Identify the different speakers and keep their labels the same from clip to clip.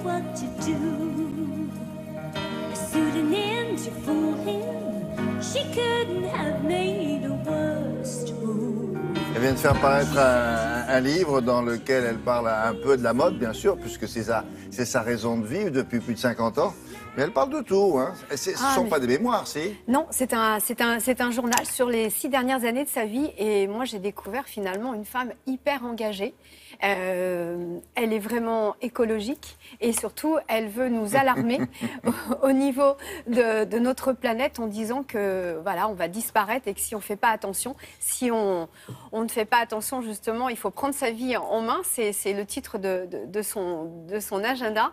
Speaker 1: what to do. A pseudonym to fool him. She couldn't have made a worse move.
Speaker 2: Elle vient de faire paraître un livre dans lequel elle parle un peu de la mode, bien sûr, puisque c'est sa raison de vivre depuis plus de 50 ans. Mais elle parle de tout, hein. Ce ne sont pas des mémoires, si?
Speaker 3: Non, c'est un journal sur les 6 dernières années de sa vie. Et moi, j'ai découvert finalement une femme hyper engagée. Elle est vraiment écologique et surtout, elle veut nous alarmer au niveau de notre planète en disant que voilà, on va disparaître et que si on ne fait pas attention, si on ne fait pas attention justement, il faut prendre sa vie en main. C'est le titre de son agenda.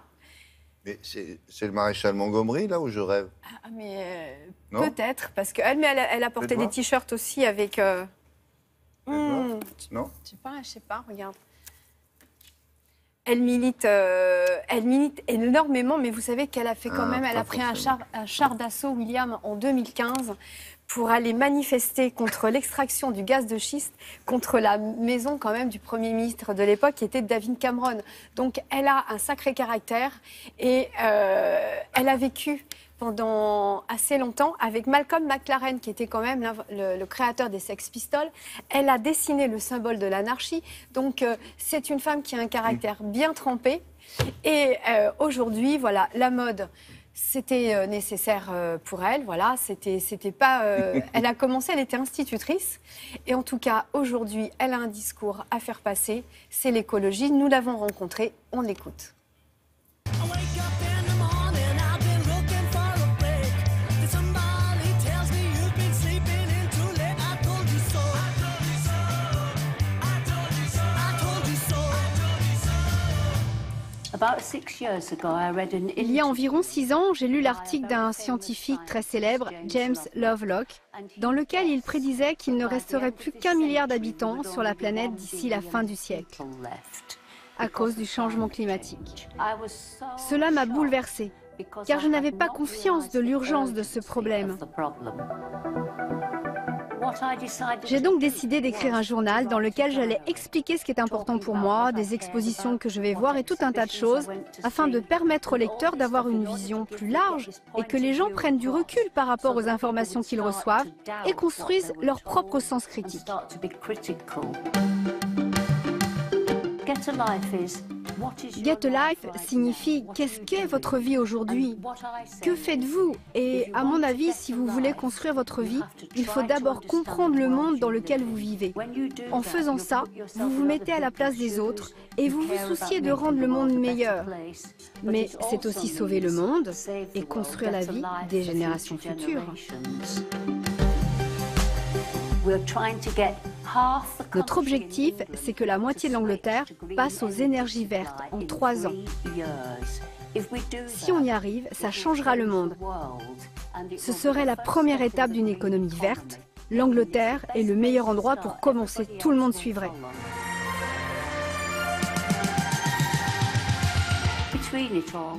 Speaker 2: Mais c'est le maréchal Montgomery, là, où je rêve?
Speaker 3: Ah, mais
Speaker 2: Non,
Speaker 3: peut-être, parce qu'elle elle a porté des t-shirts aussi avec...
Speaker 2: Non?
Speaker 3: Je sais pas, regarde. Elle milite énormément, mais vous savez qu'elle a fait quand même... Elle a pris un char d'assaut, William, en 2015, pour aller manifester contre l'extraction du gaz de schiste, contre la maison quand même du Premier ministre de l'époque, qui était David Cameron. Donc elle a un sacré caractère et elle a vécu pendant assez longtemps avec Malcolm McLaren, qui était quand même le créateur des Sex Pistols. Elle a dessiné le symbole de l'anarchie. Donc c'est une femme qui a un caractère bien trempé. Et aujourd'hui, voilà, la mode... C'était nécessaire pour elle, voilà. C'était pas. Elle a commencé, elle était institutrice, et en tout cas aujourd'hui, elle a un discours à faire passer. C'est l'écologie. Nous l'avons rencontrée. On l'écoute.
Speaker 4: Il y a environ 6 ans, j'ai lu l'article d'un scientifique très célèbre, James Lovelock, dans lequel il prédisait qu'il ne resterait plus qu'1 milliard d'habitants sur la planète d'ici la fin du siècle, à cause du changement climatique. Cela m'a bouleversée, car je n'avais pas conscience de l'urgence de ce problème. J'ai donc décidé d'écrire un journal dans lequel j'allais expliquer ce qui est important pour moi, des expositions que je vais voir et tout un tas de choses, afin de permettre aux lecteurs d'avoir une vision plus large et que les gens prennent du recul par rapport aux informations qu'ils reçoivent et construisent leur propre sens critique. Get a Life signifie qu'est-ce qu'est votre vie aujourd'hui? Que faites-vous? Et à mon avis, si vous voulez construire votre vie, il faut d'abord comprendre le monde dans lequel vous vivez. En faisant ça, vous vous mettez à la place des autres et vous vous souciez de rendre le monde meilleur. Mais c'est aussi sauver le monde et construire la vie des générations futures. Notre objectif, c'est que la moitié de l'Angleterre passe aux énergies vertes en 3 ans. Si on y arrive, ça changera le monde. Ce serait la première étape d'une économie verte. L'Angleterre est le meilleur endroit pour commencer. Tout le monde suivrait.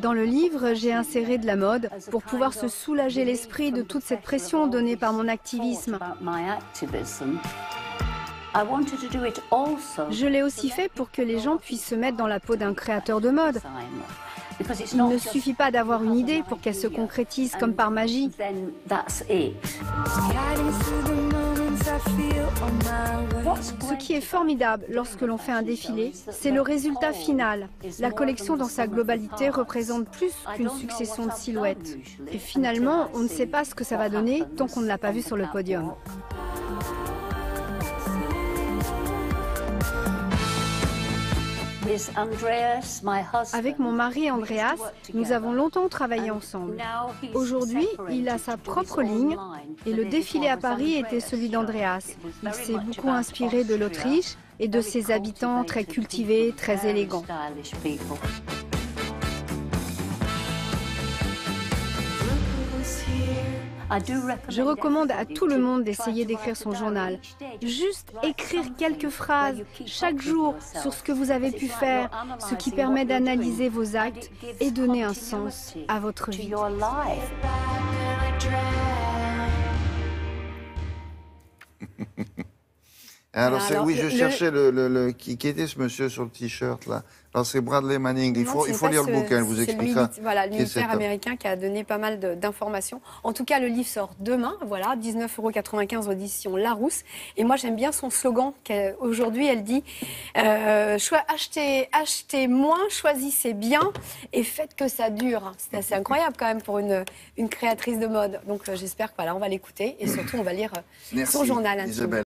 Speaker 4: Dans le livre, j'ai inséré de la mode pour pouvoir se soulager l'esprit de toute cette pression donnée par mon activisme. Je l'ai aussi fait pour que les gens puissent se mettre dans la peau d'un créateur de mode. Il ne suffit pas d'avoir une idée pour qu'elle se concrétise comme par magie. Ce qui est formidable lorsque l'on fait un défilé, c'est le résultat final. La collection dans sa globalité représente plus qu'une succession de silhouettes. Et finalement, on ne sait pas ce que ça va donner tant qu'on ne l'a pas vu sur le podium. Avec mon mari Andreas, nous avons longtemps travaillé ensemble. Aujourd'hui, il a sa propre ligne et le défilé à Paris était celui d'Andreas. Il s'est beaucoup inspiré de l'Autriche et de ses habitants très cultivés, très élégants. Je recommande à tout le monde d'essayer d'écrire son journal. Juste écrire quelques phrases chaque jour sur ce que vous avez pu faire, ce qui permet d'analyser vos actes et donner un sens à votre vie.
Speaker 2: Alors,
Speaker 3: Alors,
Speaker 2: oui, je cherchais qui était ce monsieur sur le t-shirt là. Alors c'est Bradley Manning. Il faut lire le bouquin, elle vous expliquera.
Speaker 3: Voilà, le militaire américain qui a donné pas mal d'informations. En tout cas, le livre sort demain. Voilà, 19,95 € édition Larousse. Et moi, j'aime bien son slogan. Aujourd'hui, elle dit achetez moins, choisissez bien et faites que ça dure. C'est assez incroyable quand même pour une créatrice de mode. Donc j'espère que voilà, on va l'écouter et surtout on va lire son journal intime. Isabelle.